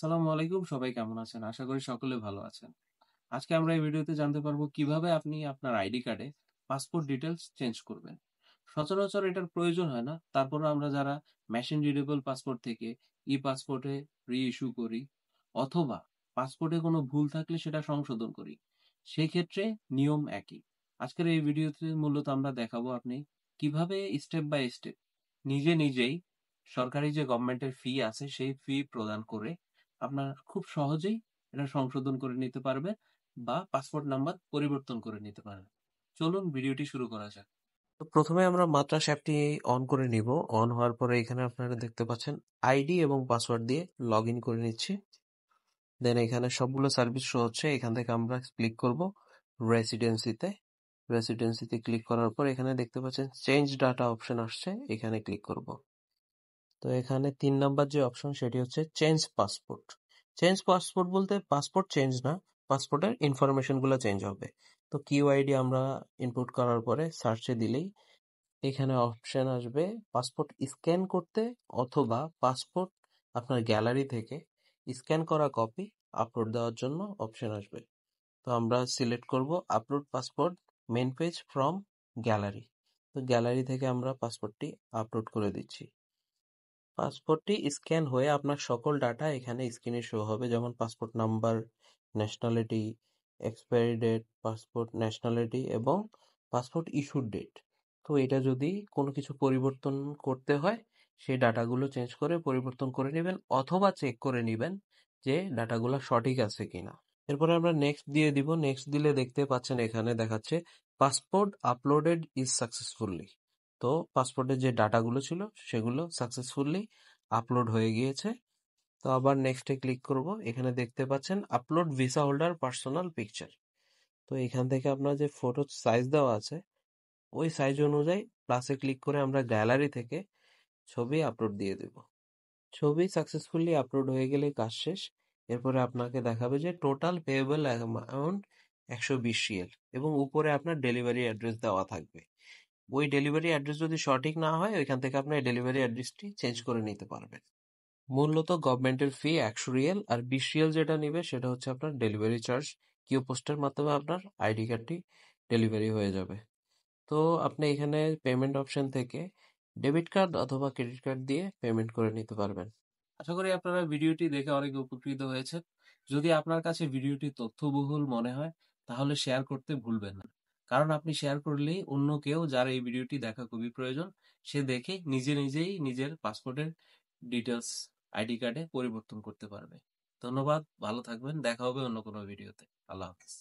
আসসালামু আলাইকুম। সবাই কেমন আছেন? আশা করি সকলে ভালো আছেন। আজকে আমরা এই ভিডিওতে জানতে পারবো কিভাবে আপনি আপনার আইডি কার্ডে পাসপোর্ট ডিটেইলস চেঞ্জ করবেন। সচরাচর এটার প্রয়োজন হয় না। তারপরেও আমরা যারা মেশিন রিডেবল পাসপোর্ট থেকে ই-পাসপোর্টে রি-ইস্যু করি অথবা পাসপোর্টে কোনো ভুল থাকলে সেটা সংশোধন করি। সেই ক্ষেত্রে নিয়ম একই। আজকের এই ভিডিওতে মূলত আমরা দেখাবো আপনি কিভাবে স্টেপ বাই স্টেপ নিজেই সরকারি যে গভর্নমেন্টের ফি আছে সেই ফি প্রদান করে আপনার খুব সহজেই এটা সংশোধন করে নিতে পারবেন বা পাসপোর্ট নাম্বার পরিবর্তন করে নিতে পারবেন। চলুন ভিডিওটি শুরু করা যাক। তো প্রথমে আমরা মাত্রাস অ্যাপটি অন করে নিব। অন হওয়ার পরে এখানে আপনারা দেখতে পাচ্ছেন আইডি এবং পাসওয়ার্ড দিয়ে লগ ইন করে নিচ্ছি। দেন এখানে সবগুলো সার্ভিস শো হচ্ছে। এখান থেকে আমরা ক্লিক করব রেসিডেন্সিতে। রেসিডেন্সিতে ক্লিক করার পর এখানে দেখতে পাচ্ছেন চেঞ্জ ডাটা অপশন আসছে, এখানে ক্লিক করব। তো এখানে ৩ নাম্বার যে অপশন সেটি হচ্ছে চেঞ্জ পাসপোর্ট। চেঞ্জ পাসপোর্ট বলতে পাসপোর্ট চেঞ্জ না, পাসপোর্টের ইনফরমেশনগুলো চেঞ্জ হবে। তো কিউআইডি আমরা ইনপুট করার পরে সার্চে দিলেই এখানে অপশন আসবে পাসপোর্ট স্ক্যান করতে অথবা পাসপোর্ট আপনার গ্যালারি থেকে স্ক্যান করা কপি আপলোড দেওয়ার জন্য অপশন আসবে। তো আমরা সিলেক্ট করব upload passport main page from gallery. তো গ্যালারি থেকে আমরা পাসপোর্টটি আপলোড করে দিচ্ছি। পাসপোর্টটি স্ক্যান হয়ে আপনার সকল ডাটা এখানে স্ক্রিনে শো হবে, যেমন passport number, nationality, expiry date, passport nationality এবং পাসপোর্ট ইস্যুড ডেট। তো এটা যদি কোনো কিছু পরিবর্তন করতে হয় সেই ডাটাগুলো চেঞ্জ করে পরিবর্তন করে নেবেন অথবা চেক করে নেবেন যে ডাটাগুলো সঠিক আছে কিনা। এরপরে আমরা নেক্সট দিয়ে দিব। নেক্সট দিলে দেখতে পাচ্ছেন এখানে দেখাচ্ছে পাসপোর্ট আপলোডেড ইজ সাকসেসফুলি। তো পাসপোর্টের যে ডাটাগুলো ছিল সেগুলো সাকসেসফুলি আপলোড হয়ে গিয়েছে। তো আবার নেক্সটে ক্লিক করব। এখানে দেখতে পাচ্ছেন upload visa holder personal picture. তো এখান থেকে আপনার যে ফটো সাইজ দেওয়া আছে ওই সাইজ অনুযায়ী প্লাসে ক্লিক করে আমরা গ্যালারি থেকে ছবি আপলোড দিয়ে দেব। ছবি সাকসেসফুলি আপলোড হয়ে গেলে কাজ শেষ। এরপরে আপনাকে দেখাবে যে টোটাল পেয়েবল অ্যামাউন্ট 120 রিয়াল এবং উপরে আপনার ডেলিভারি অ্যাড্রেস দেওয়া থাকবে। ওই ডেলিভারি অ্যাড্রেস যদি সঠিক না হয় ওইখান থেকে আপনার ডেলিভারি অ্যাড্রেসটি চেঞ্জ করে নিতে পারবেন। মূলত গভর্নমেন্টের ফি 100 রিয়াল, আর 20 রিয়াল যেটা নেবে সেটা হচ্ছে আপনার ডেলিভারি চার্জ। কিউ পোস্টের মাধ্যমে আপনার আইডি কার্ডটি ডেলিভারি হয়ে যাবে। তো আপনি এখানে পেমেন্ট অপশন থেকে ডেবিট কার্ড অথবা ক্রেডিট কার্ড দিয়ে পেমেন্ট করে নিতে পারবেন। আশা করি আপনারা ভিডিওটি দেখে অনেক উপকৃত হয়েছেন। যদি আপনার কাছে ভিডিওটি তথ্যবহুল মনে হয় তাহলে শেয়ার করতে ভুলবেন না। কারণ আপনি শেয়ার করলেই অন্য কেউ যার এই ভিডিওটি দেখা খুবই প্রয়োজন সে দেখে নিজেই নিজের পাসপোর্টের ডিটেলস আইডি কার্ডে পরিবর্তন করতে পারবে। ধন্যবাদ, ভালো থাকবেন। দেখা হবে অন্য কোনো ভিডিওতে। আল্লাহ হাফেজ।